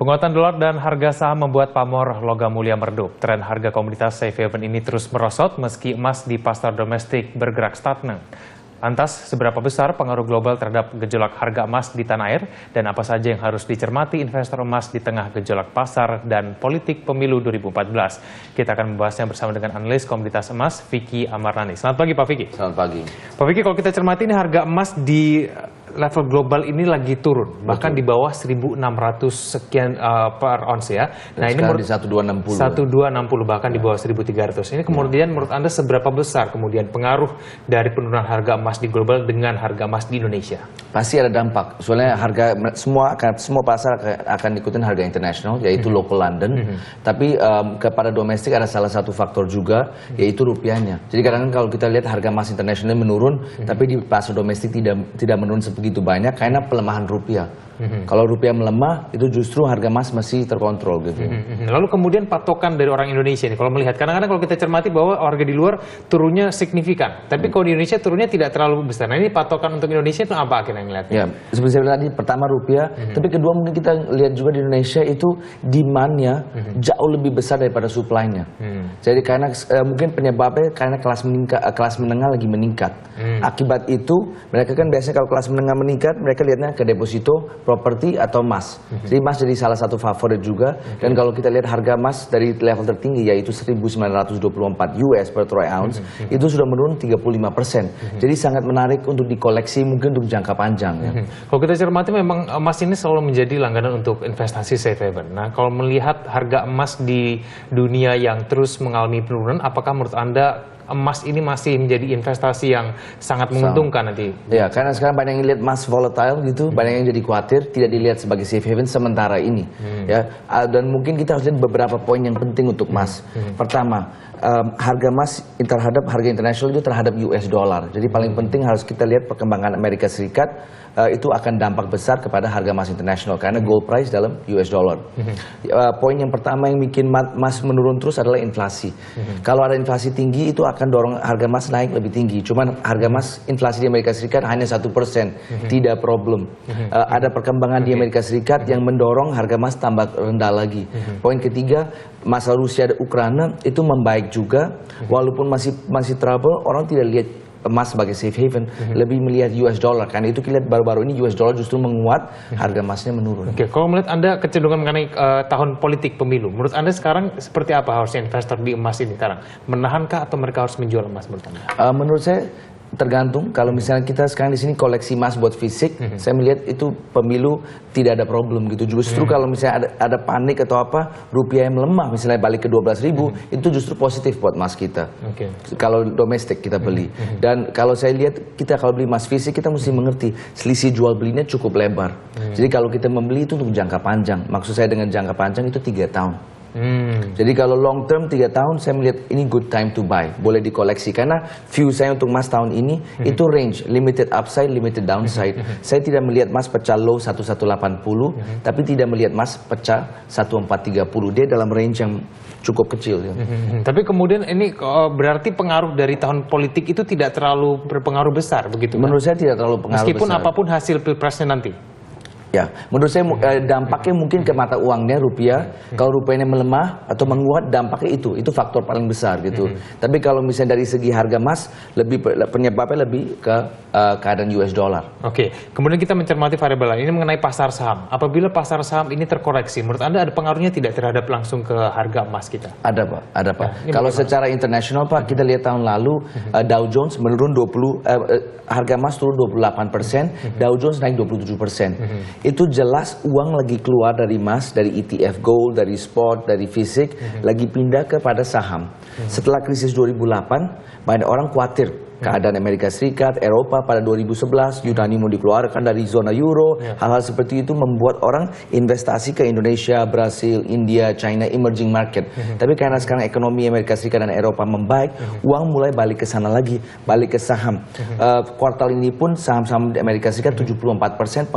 Penguatan dolar dan harga saham membuat pamor logam mulia meredup. Tren harga komoditas safe haven ini terus merosot meski emas di pasar domestik bergerak stagnan. Lantas, seberapa besar pengaruh global terhadap gejolak harga emas di tanah air dan apa saja yang harus dicermati investor emas di tengah gejolak pasar dan politik pemilu 2014? Kita akan membahasnya bersama dengan analis komoditas emas Vicky Amarnani. Selamat pagi Pak Vicky. Selamat pagi. Pak Vicky, kalau kita cermati ini harga emas di level global ini lagi turun, bahkan di bawah 1.600 sekian per ons ya. Nah, ini di 1260. 1260 bahkan di bawah 1.300. Ini kemudian menurut Anda seberapa besar kemudian pengaruh dari penurunan harga emas di global dengan harga emas di Indonesia? Pasti ada dampak. Soalnya harga semua pasar akan ikutin harga internasional, yaitu local London. Tapi kepada domestik ada salah satu faktor juga, yaitu rupiahnya. Jadi kadang-kadang kalau kita lihat harga emas internasional menurun, tapi di pasar domestik tidak menurun begitu banyak karena pelemahan rupiah. Kalau rupiah melemah, itu justru harga emas masih terkontrol gitu. Lalu kemudian patokan dari orang Indonesia ini, kalau melihat, kadang-kadang kalau kita cermati bahwa harga di luar turunnya signifikan, tapi kalau di Indonesia turunnya tidak terlalu besar. Nah, ini patokan untuk Indonesia itu apa akhirnya ngelihatnya? Ya, seperti saya bilang tadi, pertama rupiah, tapi kedua mungkin kita lihat juga di Indonesia itu demand-nya jauh lebih besar daripada supply-nya. Jadi karena mungkin penyebabnya karena kelas menengah lagi meningkat. Akibat itu, mereka kan biasanya kalau kelas menengah meningkat, mereka lihatnya ke deposito, properti atau emas. Jadi emas jadi salah satu favorit juga. Dan kalau kita lihat harga emas dari level tertinggi yaitu 1.924 US per troy ounce, itu sudah menurun 35%. Jadi sangat menarik untuk dikoleksi mungkin untuk jangka panjang. Ya. Kalau kita cermati memang emas ini selalu menjadi langganan untuk investasi safe haven. Nah, kalau melihat harga emas di dunia yang terus mengalami penurunan, apakah menurut Anda emas ini masih menjadi investasi yang sangat menguntungkan nanti? Ya, karena sekarang banyak yang lihat emas volatile gitu, banyak yang jadi khawatir, tidak dilihat sebagai safe haven sementara ini. Ya, dan mungkin kita harus lihat beberapa poin yang penting untuk emas. Pertama, harga emas terhadap harga internasional itu terhadap US dollar. Jadi paling penting harus kita lihat perkembangan Amerika Serikat. Itu akan dampak besar kepada harga emas internasional karena gold price dalam US dollar. Poin yang pertama yang bikin emas menurun terus adalah inflasi. Kalau ada inflasi tinggi itu akan dorong harga emas naik lebih tinggi. Cuman harga emas inflasi di Amerika Serikat hanya 1%, tidak problem. Ada perkembangan di Amerika Serikat yang mendorong harga emas tambah rendah lagi. Poin ketiga, masalah Rusia dan Ukraina itu membaik juga, walaupun masih trouble, orang tidak lihat emas sebagai safe haven, lebih melihat US dollar. Karena itu kita lihat baru-baru ini US dollar justru menguat, harga emasnya menurun. Oke, kalau melihat Anda kecenderungan mengenai tahun politik pemilu, menurut Anda sekarang seperti apa harusnya investor di emas ini sekarang? Menahankah atau mereka harus menjual emas menurut Anda? Menurut saya tergantung. Kalau misalnya kita sekarang di sini koleksi emas buat fisik, saya melihat itu pemilu tidak ada problem gitu. Justru kalau misalnya ada panik atau apa, rupiah yang melemah, misalnya balik ke 12.000, itu justru positif buat emas kita. Kalau domestik kita beli. Dan kalau saya lihat, kita kalau beli emas fisik, kita mesti mengerti selisih jual belinya cukup lebar. Jadi kalau kita membeli itu untuk jangka panjang. Maksud saya dengan jangka panjang itu 3 tahun. Jadi kalau long term 3 tahun, saya melihat ini good time to buy, boleh dikoleksi karena view saya untuk emas tahun ini itu range limited upside, limited downside. Saya tidak melihat emas pecah low 1180, tapi tidak melihat emas pecah 1430. Dia dalam range yang cukup kecil. Ya. Tapi kemudian ini berarti pengaruh dari tahun politik itu tidak terlalu berpengaruh besar begitu? Menurut saya tidak terlalu pengaruh meskipun besar. Apapun hasil pilpresnya nanti. Ya, menurut saya dampaknya mungkin ke mata uangnya rupiah. Kalau rupiahnya melemah atau menguat, dampaknya itu faktor paling besar gitu. Tapi kalau misalnya dari segi harga emas, penyebabnya lebih ke keadaan US dollar. Oke, kemudian kita mencermati variabel lain ini mengenai pasar saham. Apabila pasar saham ini terkoreksi, menurut Anda ada pengaruhnya tidak terhadap langsung ke harga emas kita? Ada Pak. Kalau secara internasional Pak, kita lihat tahun lalu Dow Jones menurun harga emas turun 28%, Dow Jones naik 27%. Itu jelas uang lagi keluar dari emas, dari ETF gold, dari spot, dari fisik, lagi pindah kepada saham. Setelah krisis 2008, banyak orang khawatir keadaan Amerika Serikat, Eropa pada 2011, Yunani mau dikeluarkan dari zona euro, hal-hal seperti itu membuat orang investasi ke Indonesia, Brasil, India, China, emerging market. Tapi karena sekarang ekonomi Amerika Serikat dan Eropa membaik, uang mulai balik ke sana lagi, balik ke saham. Kuartal ini pun saham-saham di Amerika Serikat 74%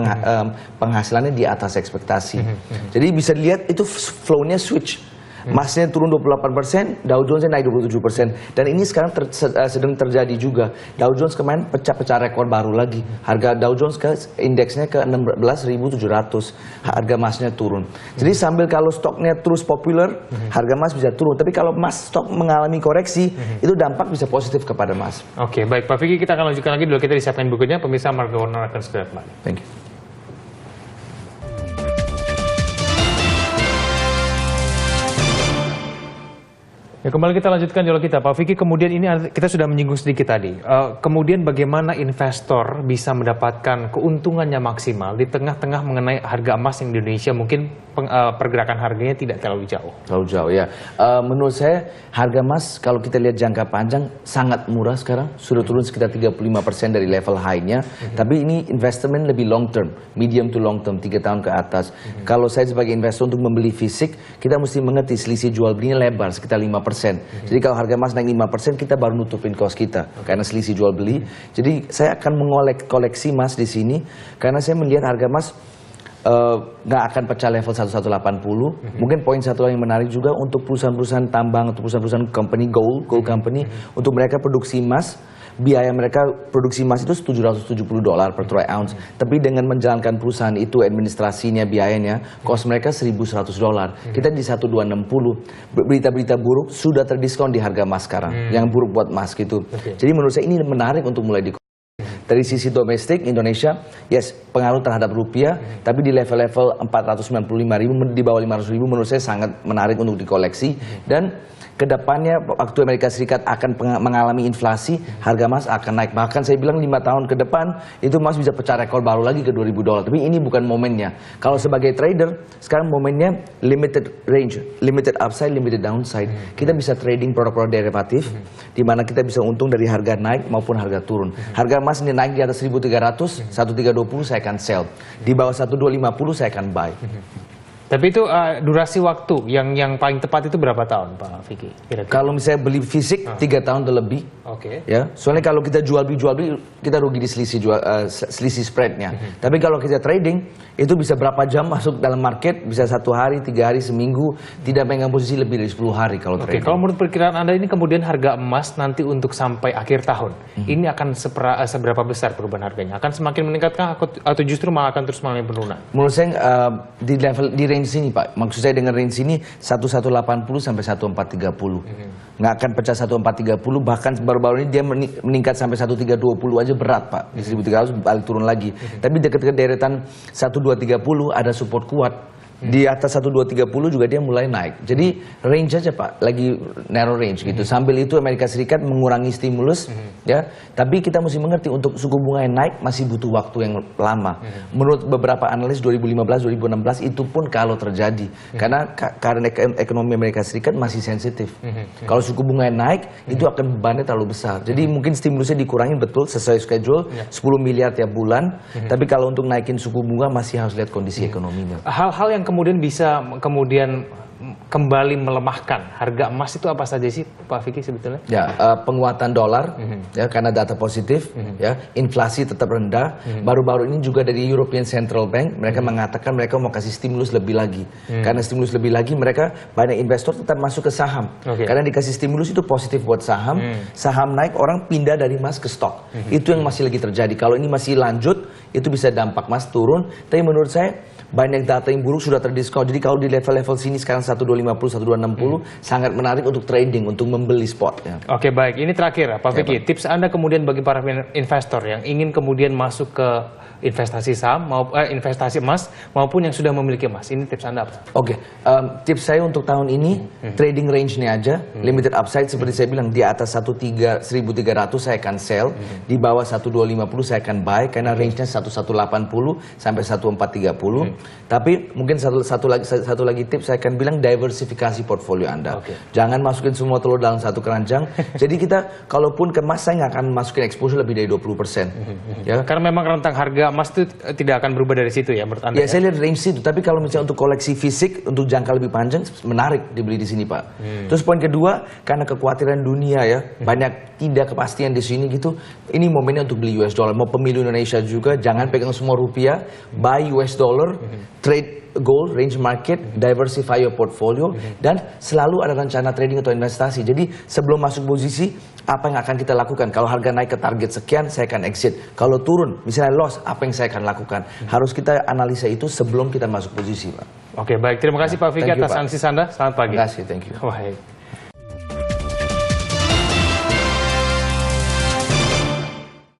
penghasilannya di atas ekspektasi. Jadi bisa dilihat itu flow-nya switch. Emasnya turun 28%, Dow Jones naik 27%. Dan ini sekarang sedang terjadi juga. Dow Jones kemarin pecah rekor baru lagi. Harga Dow Jones indeksnya ke 16.700. Harga emasnya turun. Jadi sambil kalau stoknya terus populer, harga emas bisa turun. Tapi kalau emas stok mengalami koreksi, itu dampak bisa positif kepada emas. Oke, baik Pak Vicky, kita akan lanjutkan lagi dulu. Kita disiapkan bukunya. Pemirsa, Marga Warner akan segera kembali. Thank you. Ya, kembali kita lanjutkan dialog kita, Pak Vicky. Kemudian ini kita sudah menyinggung sedikit tadi. Kemudian bagaimana investor bisa mendapatkan keuntungannya maksimal di tengah-tengah mengenai harga emas yang di Indonesia mungkin pergerakan harganya tidak terlalu jauh. Terlalu jauh ya. Menurut saya harga emas kalau kita lihat jangka panjang sangat murah sekarang. Sudah turun sekitar 35% dari level high-nya. Tapi ini investment lebih long term, medium to long term, 3 tahun ke atas. Kalau saya sebagai investor untuk membeli fisik, kita mesti mengerti selisih jual belinya lebar sekitar 5%. Jadi kalau harga emas naik 5%, kita baru nutupin cost kita karena selisih jual beli. Jadi saya akan koleksi emas di sini karena saya melihat harga emas nggak akan pecah level 1180. Mungkin poin satu yang menarik juga untuk perusahaan-perusahaan tambang atau perusahaan-perusahaan company gold company, untuk mereka produksi emas. Biaya mereka produksi emas itu $770 per troy ounce. Tapi dengan menjalankan perusahaan itu, administrasinya, biayanya, cost mereka $1.100. Kita di 1.260. Berita-berita buruk sudah terdiskon di harga emas sekarang. Yang buruk buat emas gitu. Jadi menurut saya ini menarik untuk mulai dari sisi domestik Indonesia, yes, pengaruh terhadap rupiah, tapi di level-level 495.000 di bawah 500.000 menurut saya sangat menarik untuk dikoleksi. Dan kedepannya waktu Amerika Serikat akan mengalami inflasi, harga emas akan naik. Bahkan saya bilang 5 tahun ke depan itu emas bisa pecah rekor baru lagi ke $2.000. Tapi ini bukan momennya. Kalau sebagai trader, sekarang momennya limited range, limited upside, limited downside. Kita bisa trading produk-produk derivatif, di mana kita bisa untung dari harga naik maupun harga turun. Harga emas ini naik di atas 1.300, 1.320 saya akan sell. Di bawah 1.250 saya akan buy. Tapi itu durasi waktu yang paling tepat itu berapa tahun, Pak Vicky? Kalau misalnya beli fisik 3 tahun atau lebih. Oke. Ya, soalnya kalau kita jual beli kita rugi di selisih spreadnya. Tapi kalau kita trading itu bisa berapa jam masuk dalam market, bisa 1 hari, 3 hari, seminggu, tidak pegang posisi lebih dari 10 hari kalau trading. Kalau menurut perkiraan Anda ini kemudian harga emas nanti untuk sampai akhir tahun, ini akan seberapa besar perubahan harganya? Akan semakin meningkatkah atau justru malah akan terus mengalami penurunan? Menurut saya di range sini, Pak. Maksud saya dengan range sini 1180 sampai 1430. Nggak akan pecah 1430, bahkan baru-baru ini dia meningkat sampai 1320 aja berat, Pak. Di 1300 balik turun lagi. Tapi dekat-dekat deretan 1230 ada support kuat. Di atas 1230 juga dia mulai naik. Jadi range aja, Pak, lagi narrow range gitu. Sambil itu Amerika Serikat mengurangi stimulus, ya. Tapi kita mesti mengerti untuk suku bunga yang naik masih butuh waktu yang lama. Menurut beberapa analis 2015, 2016 itu pun kalau terjadi, karena ekonomi Amerika Serikat masih sensitif. Kalau suku bunga yang naik itu akan bebannya terlalu besar. Jadi mungkin stimulusnya dikurangi betul sesuai schedule 10 miliar tiap bulan. Tapi kalau untuk naikin suku bunga masih harus lihat kondisi ekonominya. Hal-hal yang kemudian bisa kembali melemahkan harga emas itu apa saja sih, Pak Vicky, sebetulnya? Ya, penguatan dolar, ya, karena data positif, ya, inflasi tetap rendah. Baru-baru ini juga dari European Central Bank, mereka mengatakan mereka mau kasih stimulus lebih lagi. Karena stimulus lebih lagi, mereka banyak investor tetap masuk ke saham. Karena dikasih stimulus itu positif buat saham. Saham naik, orang pindah dari emas ke stok. Itu yang masih lagi terjadi. Kalau ini masih lanjut, itu bisa dampak emas turun. Tapi menurut saya banyak data yang buruk sudah terdiskon. Jadi kalau di level-level sini sekarang 1250, 1260 sangat menarik untuk trading, untuk membeli spot. Ya. Oke, baik. Ini terakhir, Pak Vicky. Tips Anda kemudian bagi para investor yang ingin kemudian masuk ke investasi saham, investasi emas maupun yang sudah memiliki emas. Ini tips Anda apa? Oke, tips saya untuk tahun ini trading range-nya aja, limited upside seperti saya bilang di atas 1.300 saya akan sell, di bawah 1.250 saya akan buy karena range-nya 1.180 sampai 1.430. Tapi mungkin satu lagi tips saya akan bilang diversifikasi portfolio Anda. Jangan masukin semua telur dalam satu keranjang. Jadi kita kalaupun ke emas saya nggak akan masukin exposure lebih dari 20%. Ya, karena memang rentang harga emas itu tidak akan berubah dari situ ya menurut Anda? Ya, saya lihat range situ. Tapi kalau misalnya untuk koleksi fisik untuk jangka lebih panjang menarik dibeli di sini, Pak. Terus poin kedua, karena kekhawatiran dunia ya, banyak tidak kepastian di sini gitu. Ini momennya untuk beli US dollar. Mau pemilu Indonesia juga, jangan pegang semua rupiah, buy US dollar, trade goal, range market, diversify your portfolio, dan selalu ada rencana trading atau investasi. Jadi sebelum masuk posisi, apa yang akan kita lakukan? Kalau harga naik ke target sekian, saya akan exit. Kalau turun, misalnya loss, apa yang saya akan lakukan? Harus kita analisa itu sebelum kita masuk posisi, Pak. Oke, baik. Terima kasih Pak Vicky Thank you, atas Pak. analisis Anda. Selamat pagi. Terima kasih, thank you. Baik.